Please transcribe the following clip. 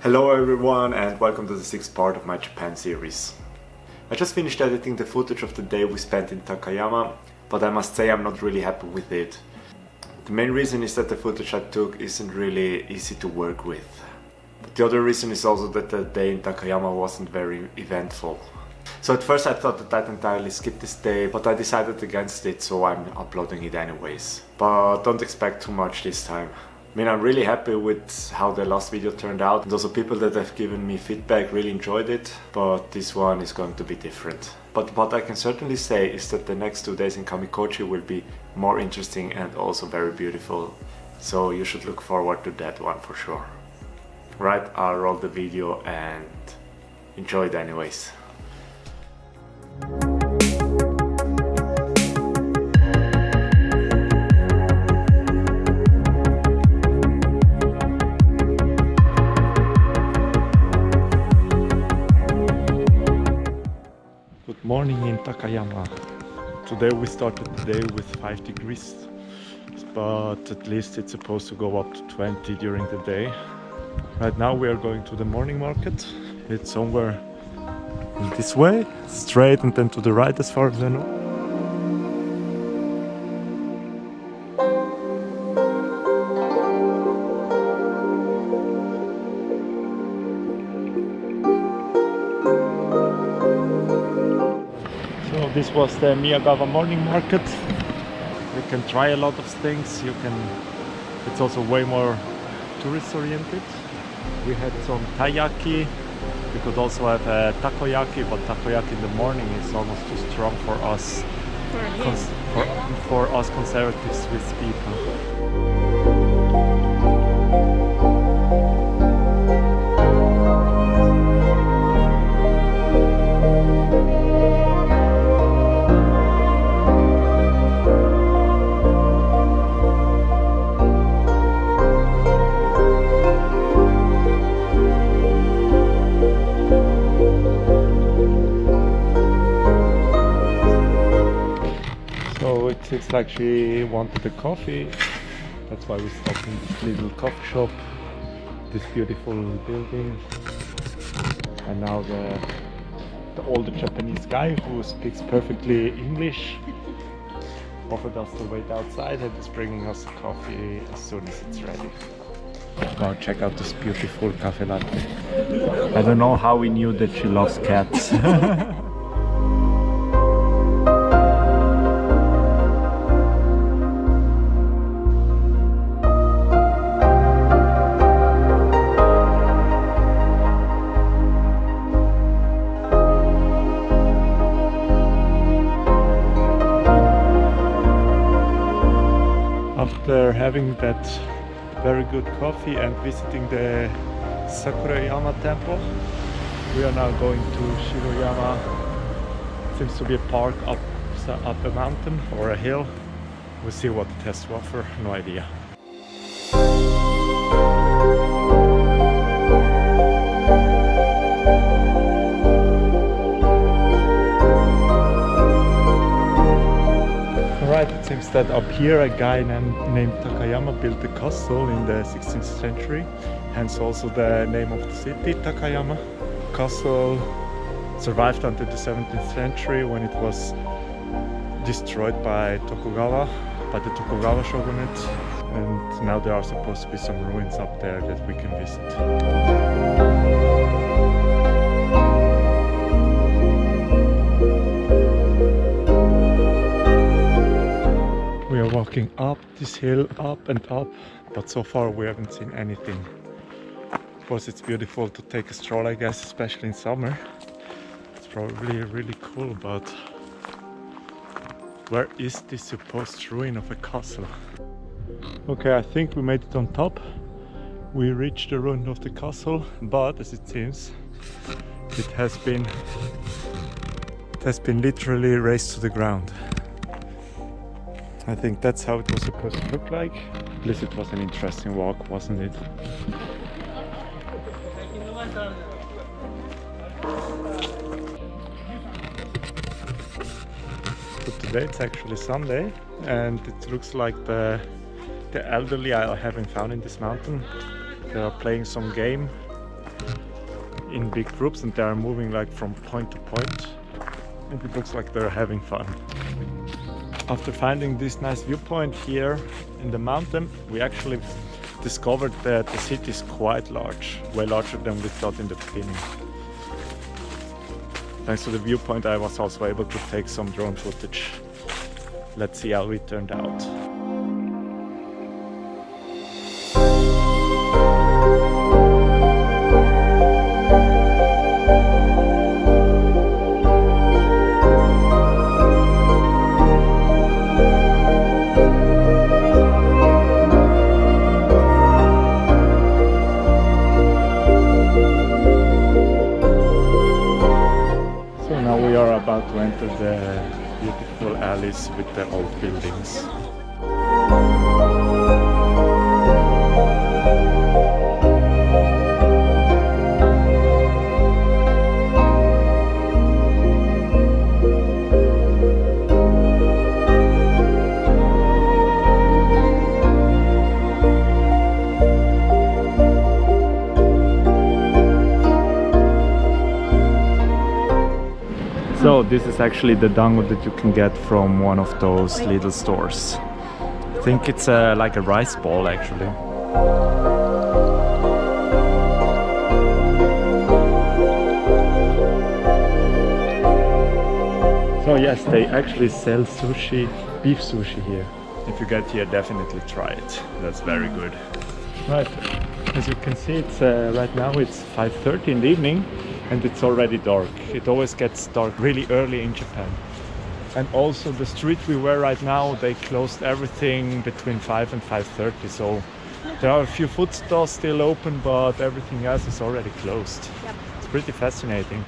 Hello everyone and welcome to the 6th part of my Japan series. I just finished editing the footage of the day we spent in Takayama, but I must say I'm not really happy with it. The main reason is that the footage I took isn't really easy to work with. But the other reason is also that the day in Takayama wasn't very eventful. So at first I thought that I'd entirely skip this day, but I decided against it, so I'm uploading it anyways. But don't expect too much this time. I mean, I'm really happy with how the last video turned out, and also people that have given me feedback really enjoyed it, but this one is going to be different. But what I can certainly say is that the next 2 days in Kamikochi will be more interesting and also very beautiful, so you should look forward to that one for sure. Right, I'll roll the video and enjoy it anyways. Good morning in Takayama. Today we started the day with 5 degrees, but at least it's supposed to go up to 20 during the day. Right now we are going to the morning market. It's somewhere this way, straight and then to the right as far as I know. This was the Miyagawa morning market. You can try a lot of things. It's also way more tourist oriented. We had some taiyaki. We could also have a takoyaki, but takoyaki in the morning is almost too strong for us. For us conservative Swiss people. It's like she wanted a coffee, that's why we stopped in this little coffee shop, this beautiful building. And now the older Japanese guy who speaks perfectly English offered us to wait outside and is bringing us a coffee as soon as it's ready. Wow, check out this beautiful cafe latte. I don't know how we knew that she loves cats. After having that very good coffee and visiting the Takayama temple, we are now going to Shiroyama. Seems to be a park up a mountain or a hill. We'll see what it has to offer, no idea. It seems that up here a guy named Takayama built a castle in the 16th century, hence also the name of the city, Takayama. Castle survived until the 17th century when it was destroyed by the Tokugawa shogunate, and now there are supposed to be some ruins up there that we can visit. We are walking up this hill, up and up, but so far we haven't seen anything. Of course it's beautiful to take a stroll, I guess, especially in summer. It's probably really cool, but where is this supposed ruin of a castle? Okay, I think we made it on top. We reached the ruin of the castle, but as it seems, it has been literally razed to the ground. I think that's how it was supposed to look like. At least it was an interesting walk, wasn't it? So today it's actually Sunday, and it looks like the elderly are having fun in this mountain. They are playing some game in big groups, and they are moving like from point to point, and it looks like they're having fun. After finding this nice viewpoint here in the mountain, we actually discovered that the city is quite large, way larger than we thought in the beginning. Thanks to the viewpoint, I was also able to take some drone footage. Let's see how it turned out. We are about to enter the beautiful alleys with the old buildings. So this is actually the dango that you can get from one of those little stores. I think it's like a rice ball actually. So yes, they actually sell sushi, beef sushi here. If you get here, definitely try it. That's very good. Right, as you can see, it's right now it's 5:30 in the evening. And it's already dark. It always gets dark really early in Japan. And also the street we were right now, they closed everything between 5 and 5:30. So there are a few food stores still open, but everything else is already closed. Yep. It's pretty fascinating.